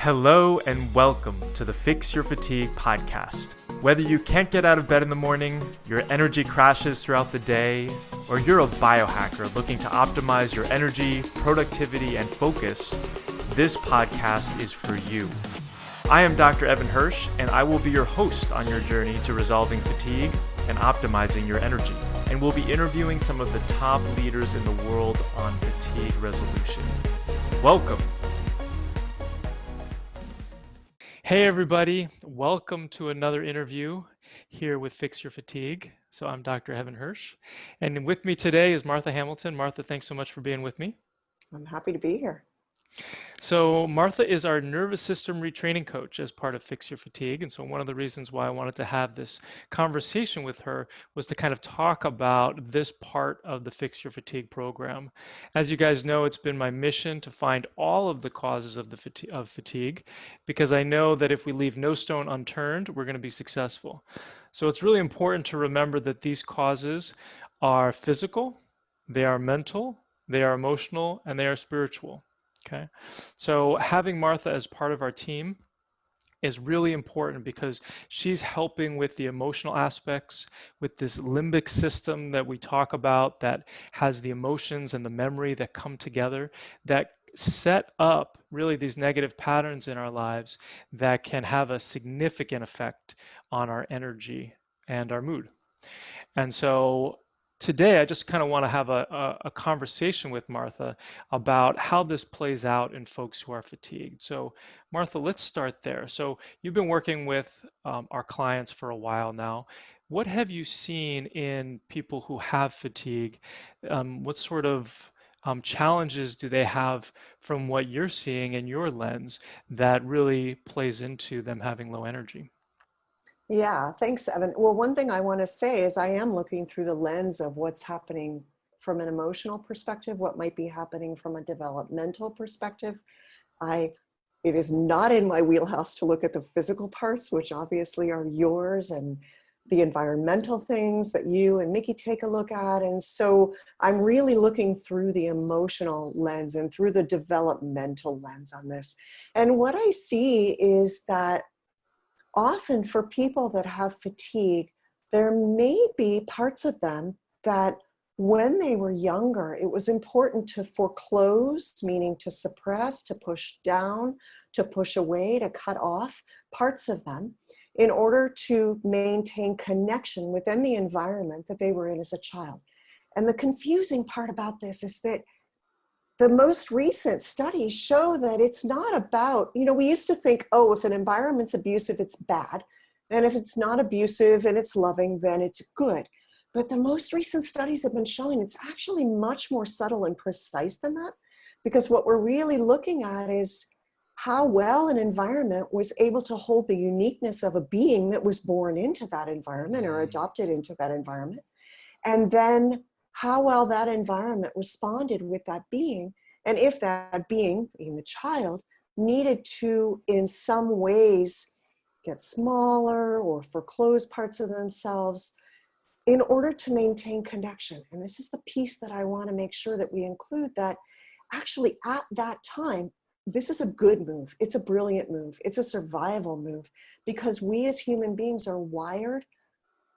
Hello and welcome to the Fix Your Fatigue podcast. Whether you can't get out of bed in the morning, your energy crashes throughout the day, or you're a biohacker looking to optimize your energy, productivity, and focus, this podcast is for you. I am Dr. Evan Hirsch, and I will be your host on your journey to resolving fatigue and optimizing your energy. And we'll be interviewing some of the top leaders in the world on fatigue resolution. Welcome. Hey everybody, welcome to another interview here with Fix Your Fatigue. So I'm Dr. Evan Hirsch, and with me today is Martha Hamilton. Martha, thanks so much for being with me. I'm happy to be here. So Martha is our nervous system retraining coach as part of Fix Your Fatigue. And so one of the reasons why I wanted to have this conversation with her was to kind of talk about this part of the Fix Your Fatigue program. As you guys know, it's been my mission to find all of the causes of fatigue, because I know that if we leave no stone unturned, we're going to be successful. So it's really important to remember that these causes are physical, they are mental, they are emotional, and they are spiritual. Okay, so having Martha as part of our team is really important because she's helping with the emotional aspects, with this limbic system that we talk about that has the emotions and the memory that come together, that set up really these negative patterns in our lives that can have a significant effect on our energy and our mood. And so today, I just kind of want to have a conversation with Martha about how this plays out in folks who are fatigued. So, Martha, let's start there. So, you've been working with our clients for a while now. What have you seen in people who have fatigue? What sort of challenges do they have from what you're seeing in your lens that really plays into them having low energy? Yeah, thanks, Evan. Well, one thing I want to say is I am looking through the lens of what's happening from an emotional perspective, what might be happening from a developmental perspective. I It is not in my wheelhouse to look at the physical parts, which obviously are yours, and the environmental things that you and Mickey take a look at. And so I'm really looking through the emotional lens and through the developmental lens on this. And what I see is that often for people that have fatigue, there may be parts of them that when they were younger, it was important to foreclose, meaning to suppress, to push down, to push away, to cut off parts of them in order to maintain connection within the environment that they were in as a child. And the confusing part about this is that the most recent studies show that it's not about, we used to think, oh, if an environment's abusive, it's bad. And if it's not abusive and it's loving, then it's good. But the most recent studies have been showing it's actually much more subtle and precise than that. Because what we're really looking at is how well an environment was able to hold the uniqueness of a being that was born into that environment or adopted into that environment. And then how well that environment responded with that being, and if that being, being the child, needed to, in some ways, get smaller or foreclose parts of themselves in order to maintain connection. And this is the piece that I want to make sure that we include, that actually at that time, this is a good move. It's a brilliant move. It's a survival move, because we as human beings are wired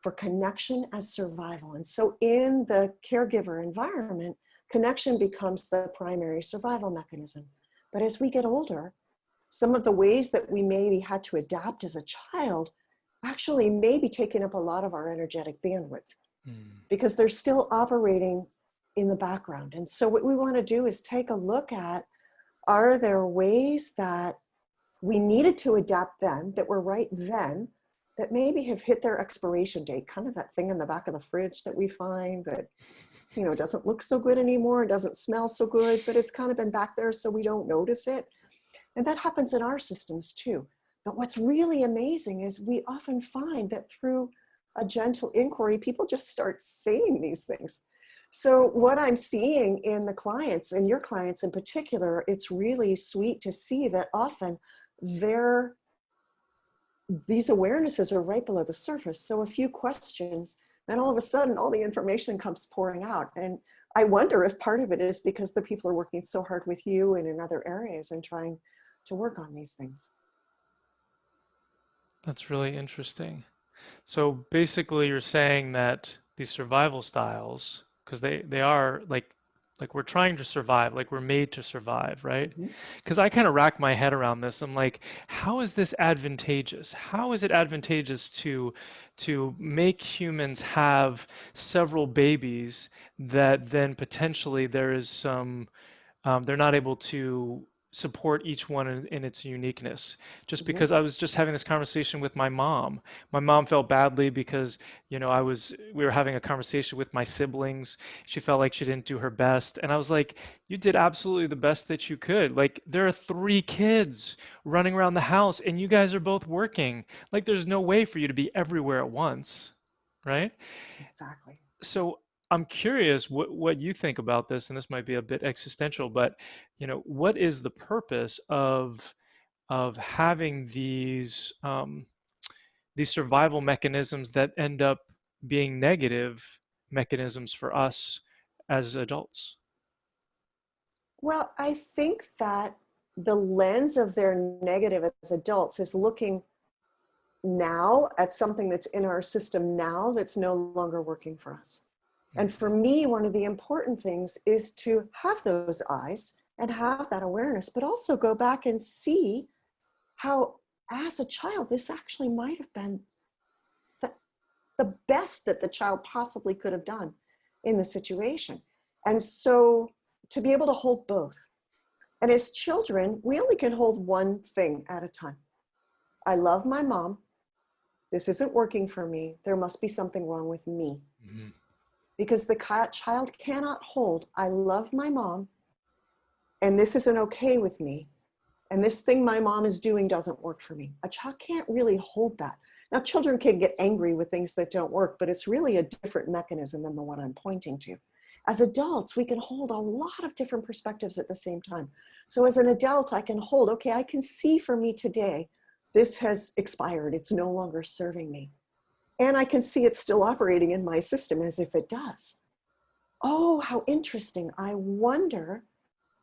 for connection as survival. And so in the caregiver environment, connection becomes the primary survival mechanism. But as we get older, some of the ways that we maybe had to adapt as a child actually may be taking up a lot of our energetic bandwidth because they're still operating in the background. And so what we want to do is take a look at, are there ways that we needed to adapt then, that were right then, that maybe have hit their expiration date, kind of that thing in the back of the fridge that we find that, doesn't look so good anymore, doesn't smell so good, but it's kind of been back there so we don't notice it. And that happens in our systems too. But what's really amazing is we often find that through a gentle inquiry, people just start saying these things. So what I'm seeing in the clients, and your clients in particular, it's really sweet to see that often these awarenesses are right below the surface. So a few questions, and all of a sudden, all the information comes pouring out. And I wonder if part of it is because the people are working so hard with you and in other areas and trying to work on these things. That's really interesting. So basically, you're saying that these survival styles, because they are like we're trying to survive, like we're made to survive, right? Mhm. Because I kind of rack my head around this. I'm like, how is this advantageous? How is it advantageous to make humans have several babies that then potentially there is some they're not able to support each one in its uniqueness. Just Mhm. because I was just having this conversation with my mom. My mom felt badly because, we were having a conversation with my siblings. She felt like she didn't do her best. And I was like, you did absolutely the best that you could. Like, there are three kids running around the house and you guys are both working. Like, there's no way for you to be everywhere at once, right? Exactly. So I'm curious what you think about this, and this might be a bit existential, but what is the purpose of having these survival mechanisms that end up being negative mechanisms for us as adults? Well, I think that the lens of their negative as adults is looking now at something that's in our system now that's no longer working for us. And for Hmm. me, one of the important things is to have those eyes and have that awareness, but also go back and see how, as a child, this actually might have been the, the best that the child possibly could have done in the situation. And so to be able to hold both. And as children, we only can hold one thing at a time. I love my mom. This isn't working for me. There must be something wrong with me. Hmm. Because the child cannot hold, I love my mom, and this isn't okay with me. And this thing my mom is doing doesn't work for me. A child can't really hold that. Now, children can get angry with things that don't work, but it's really a different mechanism than the one I'm pointing to. As adults, we can hold a lot of different perspectives at the same time. So as an adult, I can hold, okay, I can see for me today, this has expired. It's no longer serving me. And I can see it still operating in my system as if it does. Oh, how interesting. I wonder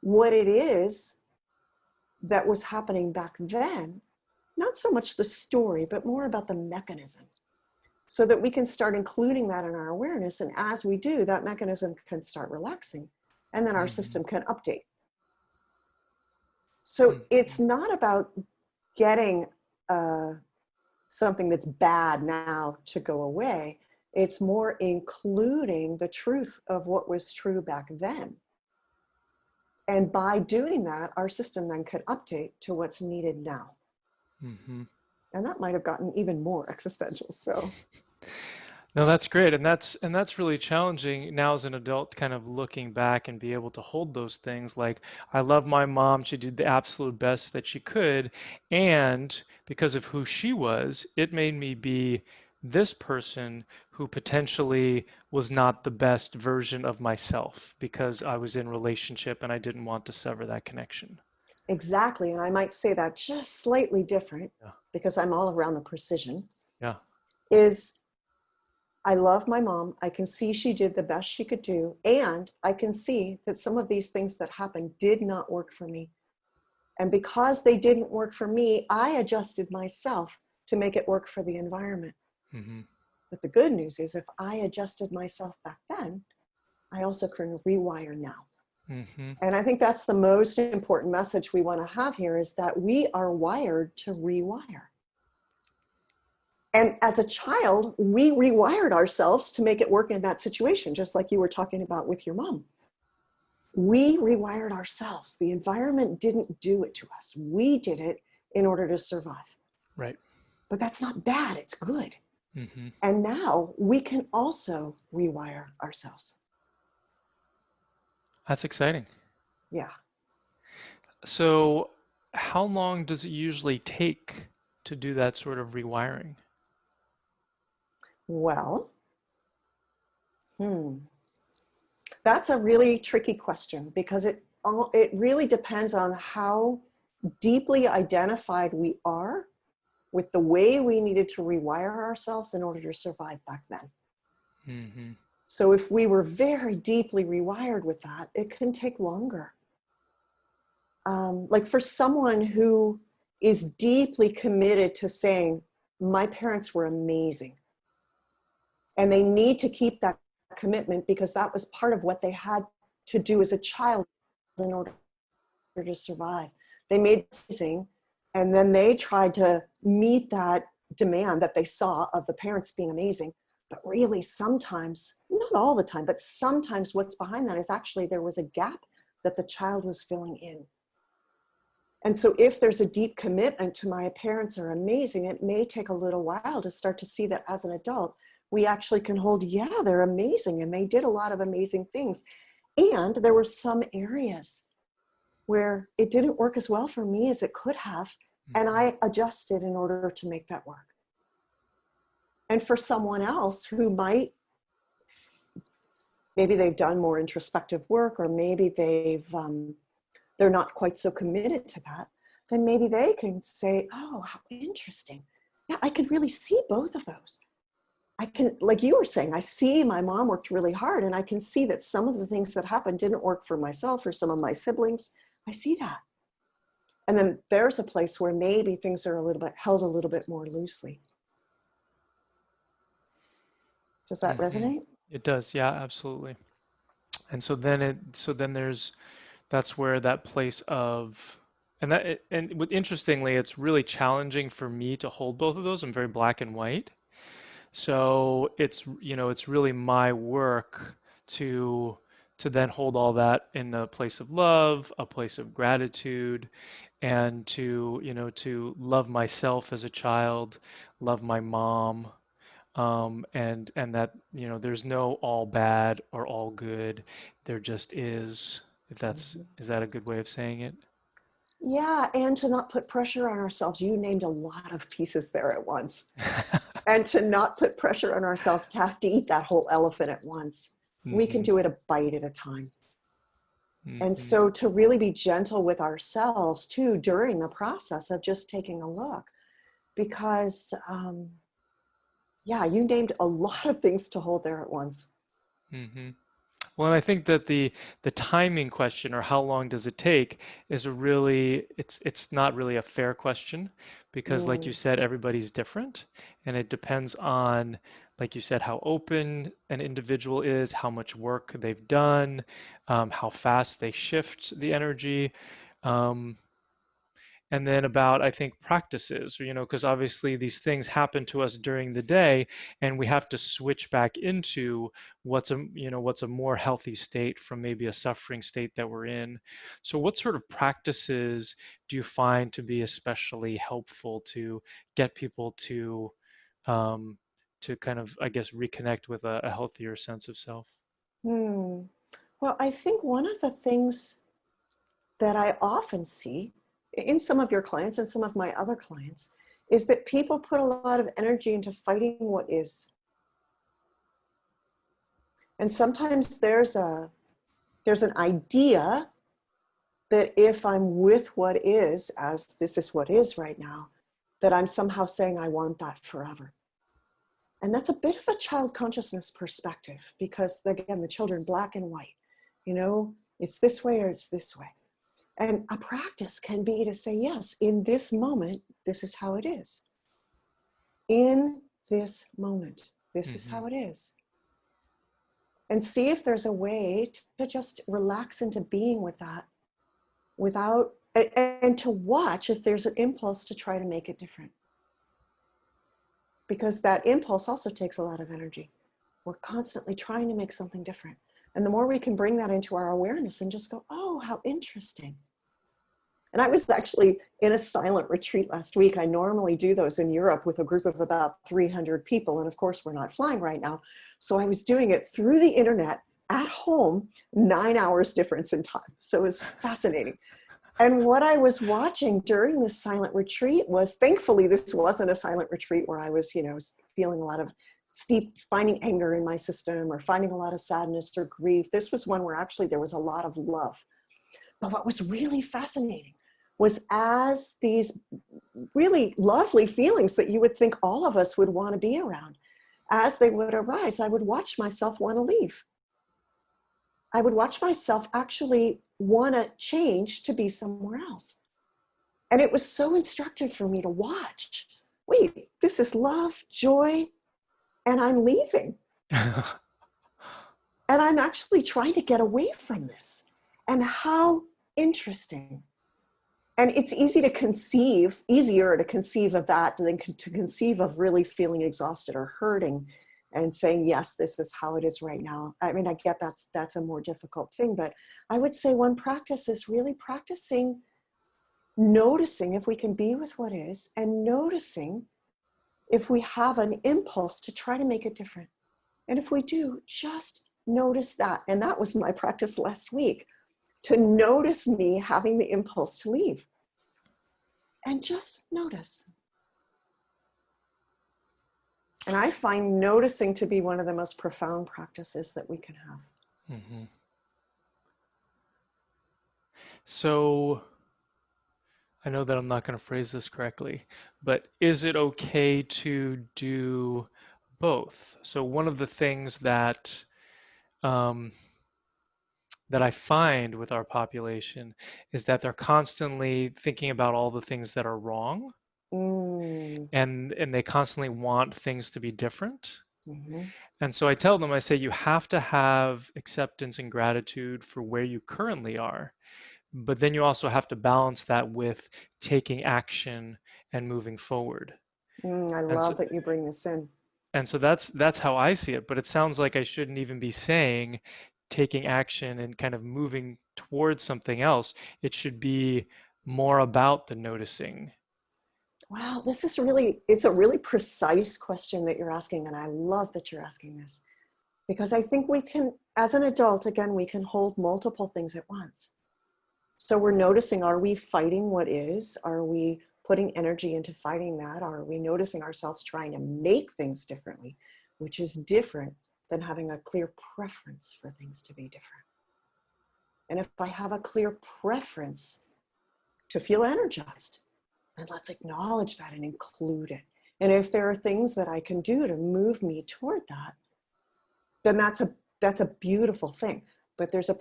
what it is that was happening back then. Not so much the story, but more about the mechanism, so that we can start including that in our awareness. And as we do, that mechanism can start relaxing, and then our Hmm. system can update. So it's Hmm. not about getting uh, something that's bad now to go away. It's more including the truth of what was true back then. And by doing that, our system then can update to what's needed now. Hmm. And that might have gotten even more existential. So, No, that's great, and that's really challenging now as an adult, kind of looking back and be able to hold those things. Like, I love my mom; she did the absolute best that she could, and because of who she was, it made me be this person who potentially was not the best version of myself because I was in relationship and I didn't want to sever that connection. exactly. And I might say that just slightly different Yeah, because I'm all around the precision yeah. is I love my mom. I can see she did the best she could do. And I can see that some of these things that happened did not work for me. And because they didn't work for me, I adjusted myself to make it work for the environment. Hmm. But the good news is if I adjusted myself back then, I also can rewire now. Hmm. And I think that's the most important message we want to have here is that we are wired to rewire. And as a child, we rewired ourselves to make it work in that situation, just like you were talking about with your mom. We rewired ourselves. The environment didn't do it to us. We did it in order to survive. Right. But that's not bad, it's good. Hmm. And now we can also rewire ourselves. That's exciting. Yeah. So, how long does it usually take to do that sort of rewiring? Well, hmm. That's a really tricky question because it really depends on how deeply identified we are with the way we needed to rewire ourselves in order to survive back then. Hmm. So if we were very deeply rewired with that, it can take longer. like for someone who is deeply committed to saying, my parents were amazing, and they need to keep that commitment because that was part of what they had to do as a child in order to survive. They made amazing, and then they tried to meet that demand that they saw of the parents being amazing. But really, sometimes, not all the time, but sometimes what's behind that is actually there was a gap that the child was filling in. And so if there's a deep commitment to my parents are amazing, it may take a little while to start to see that as an adult, we actually can hold, yeah, they're amazing. And they did a lot of amazing things. And there were some areas where it didn't work as well for me as it could have. And Mhm. I adjusted in order to make that work. And for someone else who might, maybe they've done more introspective work, or maybe they're not quite so committed to that, then maybe they can say, oh, how interesting. Yeah, I could really see both of those. I can, like you were saying, I see my mom worked really hard, and I can see that some of the things that happened didn't work for myself or some of my siblings. I see that. And then there's a place where maybe things are a little bit held a little bit more loosely. Does that Mhm. resonate? It does, yeah, absolutely. And so then that's where that place of, interestingly, it's really challenging for me to hold both of those. I'm very black and white. So it's really my work to then hold all that in a place of love, a place of gratitude, and to love myself as a child, love my mom, and that there's no all bad or all good. There just is. If that's Mhm. Is that a good way of saying it? Yeah, and to not put pressure on ourselves. You named a lot of pieces there at once. And to not put pressure on ourselves to have to eat that whole elephant at once. We can Hmm. do it a bite at a time. And Hmm. so to really be gentle with ourselves too during the process of just taking a look, because yeah, you named a lot of things to hold there at once. Hmm. Well, and I think that the timing question, or how long does it take, is a really it's not really a fair question, because like you Mm, said, everybody's different, and it depends on, like you said, how open an individual is, how much work they've done, how fast they shift the energy. Um, and then about, I think, practices, because obviously these things happen to us during the day, and we have to switch back into what's a more healthy state from maybe a suffering state that we're in. So what sort of practices do you find to be especially helpful to get people um, to kind of, I guess, reconnect with a healthier sense of self? hmm. Well, I think one of the things that I often see in some of your clients and some of my other clients is that people put a lot of energy into fighting what is. And sometimes there's an idea that if I'm with what is, as this is what is right now, that I'm somehow saying I want that forever. And that's a bit of a child consciousness perspective because, again, the children, black and white, it's this way or it's this way. And a practice can be to say, yes, in this moment, this is how it is. In this moment, this is Hmm. how it is. And see if there's a way to just relax into being with that without, and to watch if there's an impulse to try to make it different. Because that impulse also takes a lot of energy. We're constantly trying to make something different. And the more we can bring that into our awareness and just go, oh, how interesting. And I was actually in a silent retreat last week. I normally do those in Europe with a group of about 300 people. And of course, we're not flying right now. So I was doing it through the internet at home, 9 hours difference in time. So it was fascinating. And what I was watching during this silent retreat was, thankfully, this wasn't a silent retreat where I was, feeling a lot of steep, finding anger in my system or finding a lot of sadness or grief. This was one where actually there was a lot of love. But what was really fascinating was, as these really lovely feelings that you would think all of us would want to be around, as they would arise, I would watch myself want to leave. I would watch myself actually want to change to be somewhere else. And it was so instructive for me to watch. Wait, this is love, joy, and I'm leaving. And I'm actually trying to get away from this. And how interesting. And it's easier to conceive of that than to conceive of really feeling exhausted or hurting and saying, yes, this is how it is right now. I mean, I get that's a more difficult thing, but I would say one practice is really practicing noticing if we can be with what is, and noticing if we have an impulse to try to make it different. And if we do, just notice that. And that was my practice last week, to notice me having the impulse to leave. And just notice. And I find noticing to be one of the most profound practices that we can have. Mm-hmm. So I know that I'm not going to phrase this correctly, but is it okay to do both? So one of the things um, that I find with our population is that they're constantly thinking about all the things that are wrong, Mm. and they constantly want things to be different. Mm-hmm. And so I tell them, I say, you have to have acceptance and gratitude for where you currently are, but then you also have to balance that with taking action and moving forward. I And so, love that you bring this in. and so that's how I see it. But it sounds like I shouldn't even be saying taking action and kind of moving towards something else. It should be more about the noticing. Wow, it's a really precise question that you're asking. And I love that you're asking this, because I think we can, as an adult, again, we can hold multiple things at once. So we're noticing, are we fighting what is? Are we putting energy into fighting that? Are we noticing ourselves trying to make things differently, which is different than having a clear preference for things to be different? And if I have a clear preference to feel energized, then let's acknowledge that and include it. And if there are things that I can do to move me toward that, then that's a beautiful thing. But there's a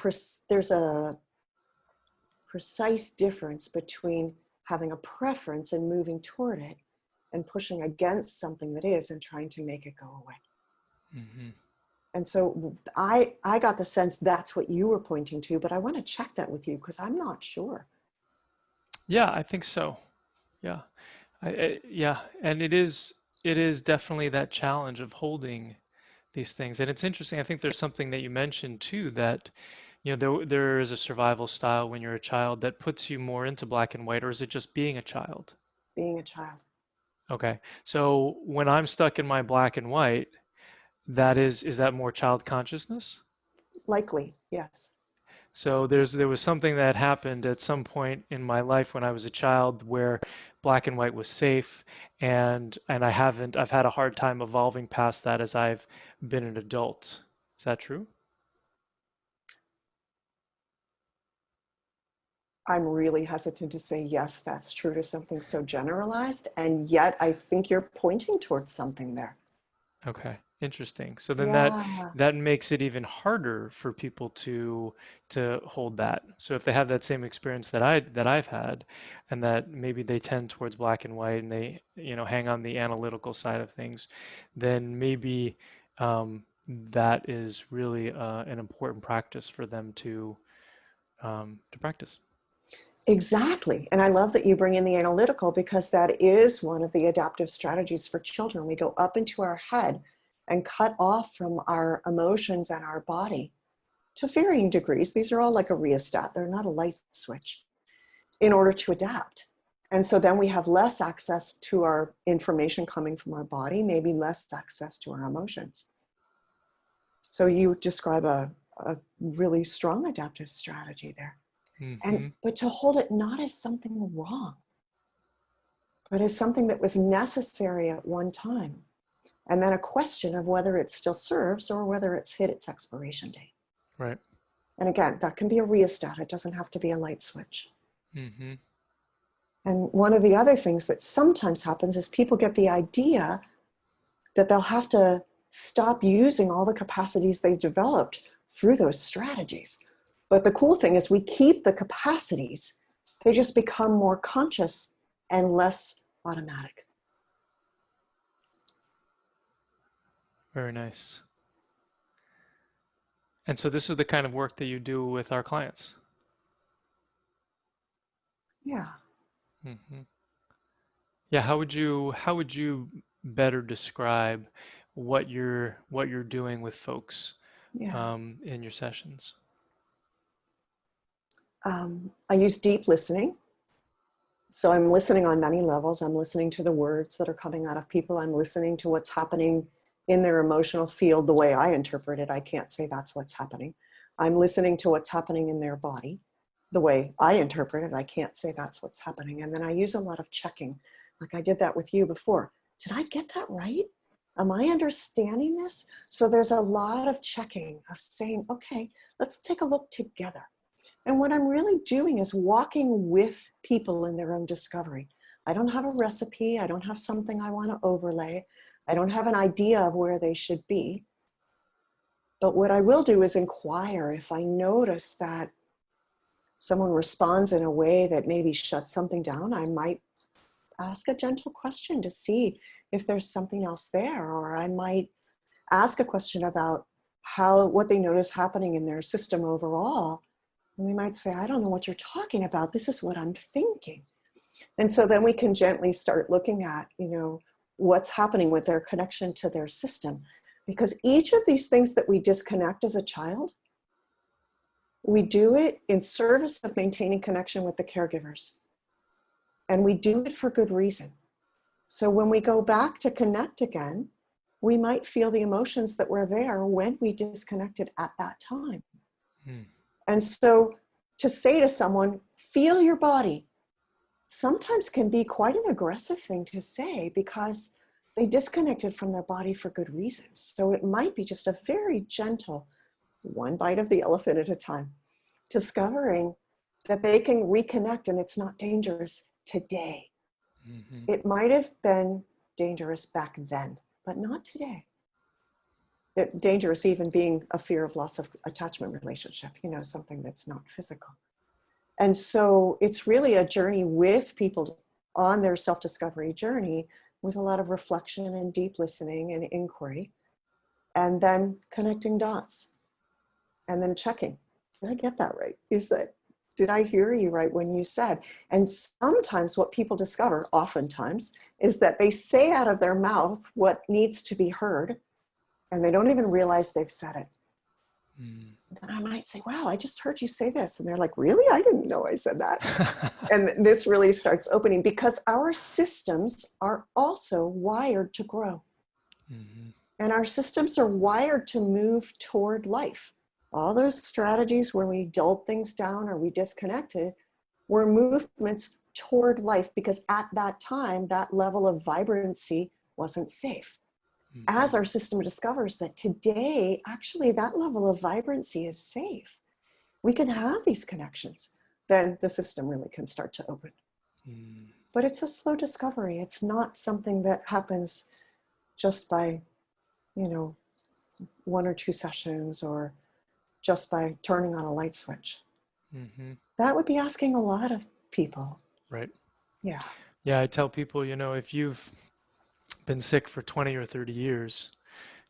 precise difference between having a preference and moving toward it, and pushing against something that is and trying to make it go away. Mm-hmm. And so I got the sense that's what you were pointing to, but I want to check that with you because I'm not sure. Yeah, I think so. Yeah. Yeah, and it is definitely that challenge of holding these things. And it's interesting. I think there's something that you mentioned too, that there is a survival style when you're a child that puts you more into black and white, or is it just being a child? Being a child. Okay. So when I'm stuck in my black and white, is that more child consciousness? Likely, yes. So there was something that happened at some point in my life when I was a child where black and white was safe, and I've had a hard time evolving past that as I've been an adult. Is that true? I'm really hesitant to say yes, that's true to something so generalized. And yet I think you're pointing towards something there. Okay, interesting. So then Yeah. that makes it even harder for people to hold that. So if they have that same experience that I've had, and that maybe they tend towards black and white and they, hang on the analytical side of things, then maybe that is really an important practice for them to practice. Exactly. And I love that you bring in the analytical, because that is one of the adaptive strategies for children. We go up into our head and cut off from our emotions and our body to varying degrees. These are all like a rheostat, they're not a light switch, in order to adapt. And so then we have less access to our information coming from our body, maybe less access to our emotions. So you describe a really strong adaptive strategy there. Hmm. But to hold it not as something wrong, but as something that was necessary at one time. And then a question of whether it still serves or whether it's hit its expiration date. Right. And again, that can be a rheostat. It doesn't have to be a light switch. Hmm. And one of the other things that sometimes happens is people get the idea that they'll have to stop using all the capacities they developed through those strategies. But the cool thing is we keep the capacities. They just become more conscious and less automatic. Very nice. And so this is the kind of work that you do with our clients. Yeah. Hmm. Yeah, how would you better describe what you're doing with folks Yeah. in your sessions? I use deep listening. So I'm listening on many levels. I'm listening to the words that are coming out of people. I'm listening to what's happening in their emotional field the way I interpret it. I can't say that's what's happening. I'm listening to what's happening in their body the way I interpret it. I can't say that's what's happening. And then I use a lot of checking. Like I did that with you before. Did I get that right? Am I understanding this? So there's a lot of checking of saying, okay, let's take a look together. And what I'm really doing is walking with people in their own discovery. I don't have a recipe. I don't have something I want to overlay. I don't have an idea of where they should be. But what I will do is inquire if I notice that someone responds in a way that maybe shuts something down. I might ask a gentle question to see if there's something else there, or I might ask a question about what they notice happening in their system overall. And they might say, I don't know what you're talking about. This is what I'm thinking. And so then we can gently start looking at, what's happening with their connection to their system. Because each of these things that we disconnect as a child, we do it in service of maintaining connection with the caregivers. And we do it for good reason. So when we go back to connect again, we might feel the emotions that were there when we disconnected at that time. Hmm. And so to say to someone, feel your body, sometimes can be quite an aggressive thing to say because they disconnected from their body for good reasons. So it might be just a very gentle, one bite of the elephant at a time, discovering that they can reconnect and it's not dangerous today. Hmm. It might have been dangerous back then, but not today. Dangerous even being a fear of loss of attachment relationship, something that's not physical. And so it's really a journey with people on their self-discovery journey with a lot of reflection and deep listening and inquiry, and then connecting dots and then checking. Did I get that right? Did I hear you right when you said? And sometimes what people discover, oftentimes, is that they say out of their mouth what needs to be heard, and they don't even realize they've said it. Mm. Then I might say, wow, I just heard you say this. And they're like, really? I didn't know I said that. And this really starts opening because our systems are also wired to grow. Hmm. And our systems are wired to move toward life. All those strategies where we dulled things down or we disconnected were movements toward life because at that time, that level of vibrancy wasn't safe. Hmm. As our system discovers that today, actually, that level of vibrancy is safe, we can have these connections, then the system really can start to open. Mm. But it's a slow discovery. It's not something that happens just by, you know, one or two sessions or just by turning on a light switch. Hmm. That would be asking a lot of people. Right. Yeah. Yeah, I tell people, if you've been sick for 20 or 30 years,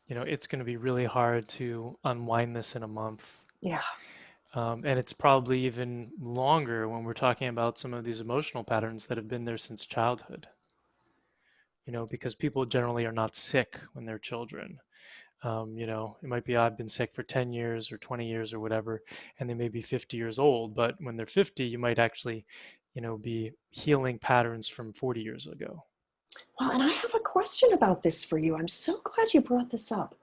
it's going to be really hard to unwind this in a month. Yeah. And it's probably even longer when we're talking about some of these emotional patterns that have been there since childhood, because people generally are not sick when they're children. It might be I've been sick for 10 years or 20 years or whatever, and they may be 50 years old, but when they're 50, you might actually, be healing patterns from 40 years ago. Well, and I have a question about this for you. I'm so glad you brought this up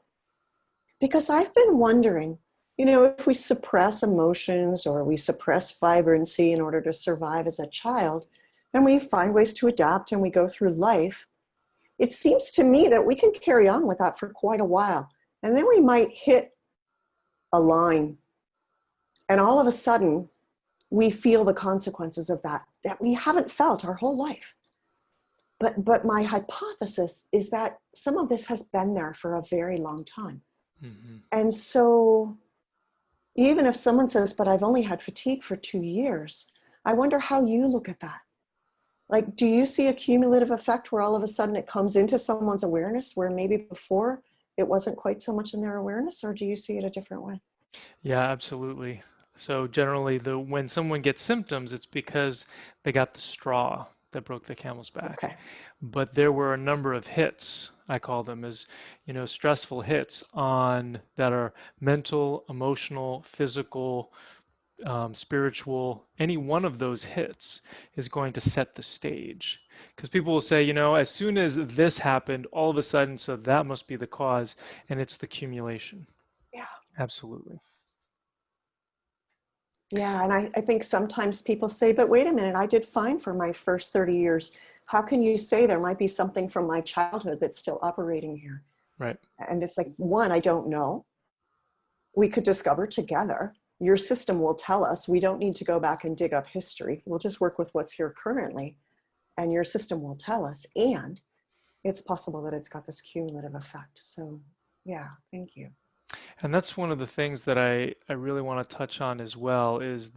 because I've been wondering, if we suppress emotions or we suppress vibrancy in order to survive as a child, and we find ways to adapt and we go through life, it seems to me that we can carry on with that for quite a while. And then we might hit a line, and all of a sudden, we feel the consequences of that we haven't felt our whole life. But my hypothesis is that some of this has been there for a very long time. Hmm. And so Even if someone says, but I've only had fatigue for 2 years, I wonder how you look at that. Like, do you see a cumulative effect where all of a sudden it comes into someone's awareness where maybe before it wasn't quite so much in their awareness, or do you see it a different way? Yeah, absolutely. So generally, the when someone gets symptoms, it's because they got the straw that broke the camel's back. Okay. But there were a number of hits, I call them, as stressful hits on that are mental, emotional, physical, spiritual. Any one of those hits is going to set the stage. Because people will say, as soon as this happened, all of a sudden, so that must be the cause, and it's the accumulation. Yeah. Absolutely. Yeah. And I think sometimes people say, but wait a minute, I did fine for my first 30 years. How can you say there might be something from my childhood that's still operating here? Right. And it's like, one, I don't know. We could discover together. Your system will tell us. We don't need to go back and dig up history. We'll just work with what's here currently, and your system will tell us. And it's possible that it's got this cumulative effect. So, yeah, thank you. And that's one of the things that I really want to touch on as well is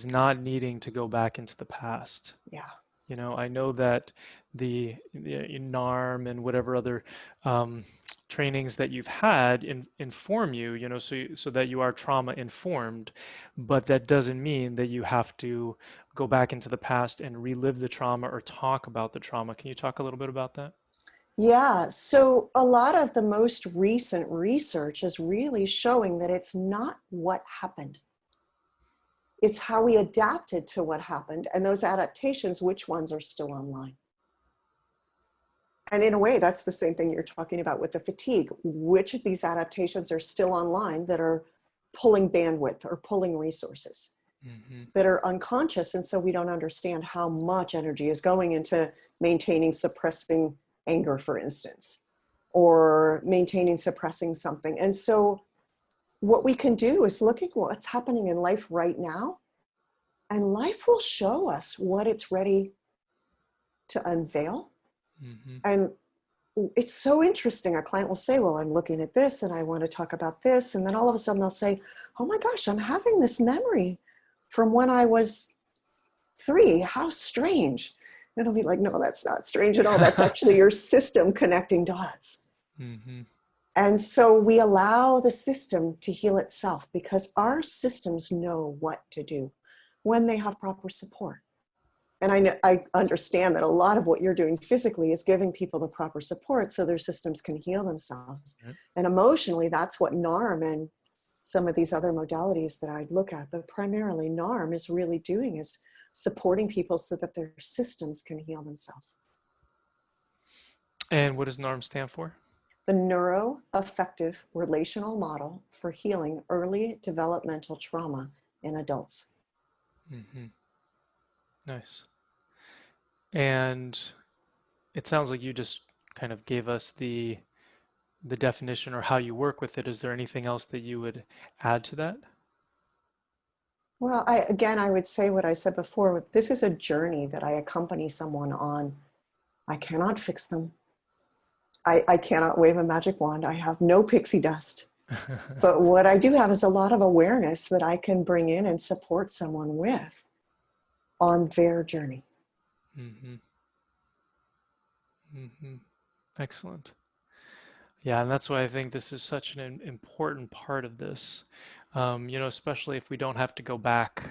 not needing to go back into the past. Yeah. I know that the NARM and whatever other um, trainings that you've had inform you, so that you are trauma informed, but that doesn't mean that you have to go back into the past and relive the trauma or talk about the trauma. Can you talk a little bit about that? Yeah. So, a lot of the most recent research is really showing that it's not what happened, it's how we adapted to what happened. And those adaptations, which ones are still online? And in a way, that's the same thing you're talking about with the fatigue. Which of these adaptations are still online that are pulling bandwidth or pulling resources Hmm. that are unconscious? And so we don't understand how much energy is going into maintaining, suppressing anger, for instance, or maintaining, suppressing something. And so what we can do is look at what's happening in life right now, and life will show us what it's ready to unveil. Hmm. And it's so interesting. A client will say, well, I'm looking at this and I want to talk about this. And then all of a sudden they'll say, oh my gosh, I'm having this memory from when I was 3. How strange. And it'll be like, no, that's not strange at all. That's actually your system connecting dots. Hmm. And so we allow the system to heal itself because our systems know what to do when they have proper support. And I understand that a lot of what you're doing physically is giving people the proper support so their systems can heal themselves. Right. And emotionally, that's what NARM and some of these other modalities that I'd look at, but primarily NARM is really doing is supporting people so that their systems can heal themselves. And what does NARM stand for? The Neuroaffective Relational Model for Healing Early Developmental Trauma in Adults. Hmm. Nice. And it sounds like you just kind of gave us the definition or how you work with it. Is there anything else that you would add to that? Well, I would say what I said before. This is a journey that I accompany someone on. I cannot fix them. I cannot wave a magic wand. I have no pixie dust. But what I do have is a lot of awareness that I can bring in and support someone with on their journey. Hmm. Hmm. Excellent. Yeah, and that's why I think this is such an important part of this. Especially if we don't have to go back,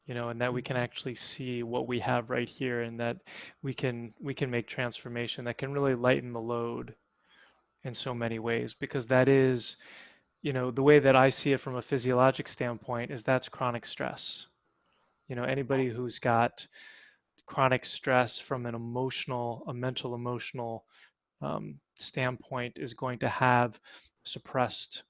and that we can actually see what we have right here, and that we can make transformation that can really lighten the load in so many ways, because that is, the way that I see it from a physiologic standpoint is that's chronic stress. Anybody who's got chronic stress from a mental emotional standpoint is going to have suppressed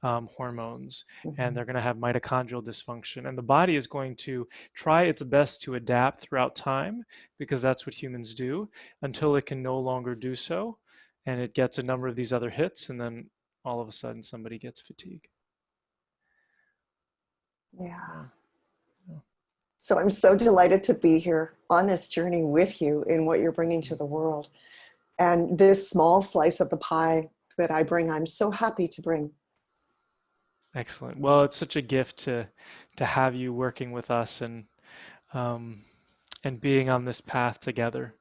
hormones, and Mhm. they're going to have mitochondrial dysfunction. And the body is going to try its best to adapt throughout time because that's what humans do until it can no longer do so. And it gets a number of these other hits, and then all of a sudden somebody gets fatigue. Yeah. Yeah. Yeah. So I'm so delighted to be here on this journey with you in what you're bringing to the world. And this small slice of the pie that I bring, I'm so happy to bring. Excellent. Well, it's such a gift to have you working with us um, and being on this path together.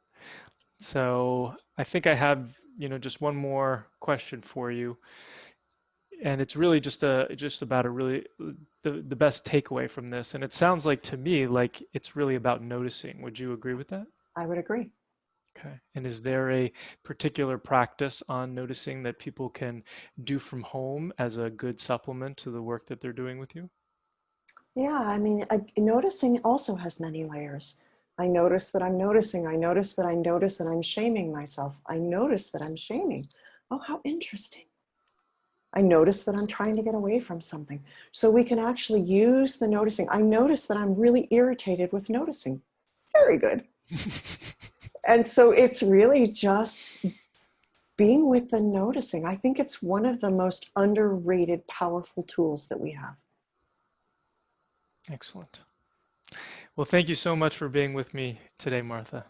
So I think I have, just one more question for you, and it's really just about a really the best takeaway from this. And it sounds like to me like it's really about noticing. Would you agree with that? I would agree. Okay. And is there a particular practice on noticing that people can do from home as a good supplement to the work that they're doing with you? Yeah, I mean, noticing also has many layers. I notice that I'm noticing. I notice that I notice that I'm shaming myself. I notice that I'm shaming. Oh, how interesting. I notice that I'm trying to get away from something. So we can actually use the noticing. I notice that I'm really irritated with noticing. Very good. And so it's really just being with the noticing. I think it's one of the most underrated, powerful tools that we have. Excellent. Well, thank you so much for being with me today, Martha.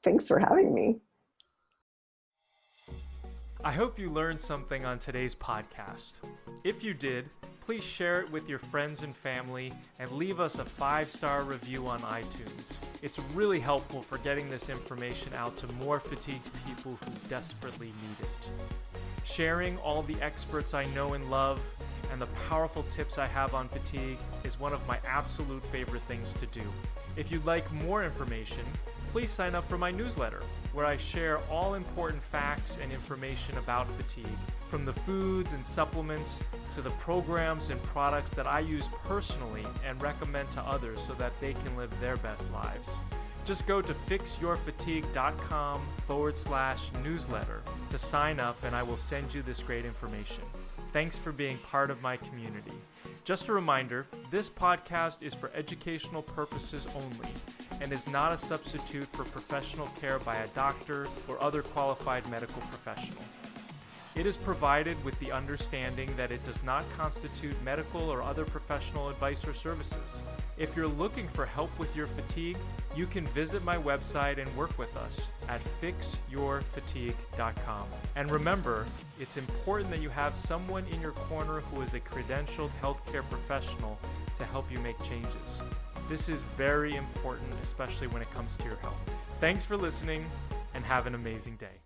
Thanks for having me. I hope you learned something on today's podcast. If you did, please share it with your friends and family and leave us a 5-star review on iTunes. It's really helpful for getting this information out to more fatigued people who desperately need it. Sharing all the experts I know and love and the powerful tips I have on fatigue is one of my absolute favorite things to do. If you'd like more information, please sign up for my newsletter, where I share all important facts and information about fatigue, from the foods and supplements to the programs and products that I use personally and recommend to others so that they can live their best lives. Just go to fixyourfatigue.com/newsletter to sign up, and I will send you this great information. Thanks for being part of my community. Just a reminder, this podcast is for educational purposes only and is not a substitute for professional care by a doctor or other qualified medical professional. It is provided with the understanding that it does not constitute medical or other professional advice or services. If you're looking for help with your fatigue, you can visit my website and work with us at fixyourfatigue.com. And remember, it's important that you have someone in your corner who is a credentialed healthcare professional to help you make changes. This is very important, especially when it comes to your health. Thanks for listening, and have an amazing day.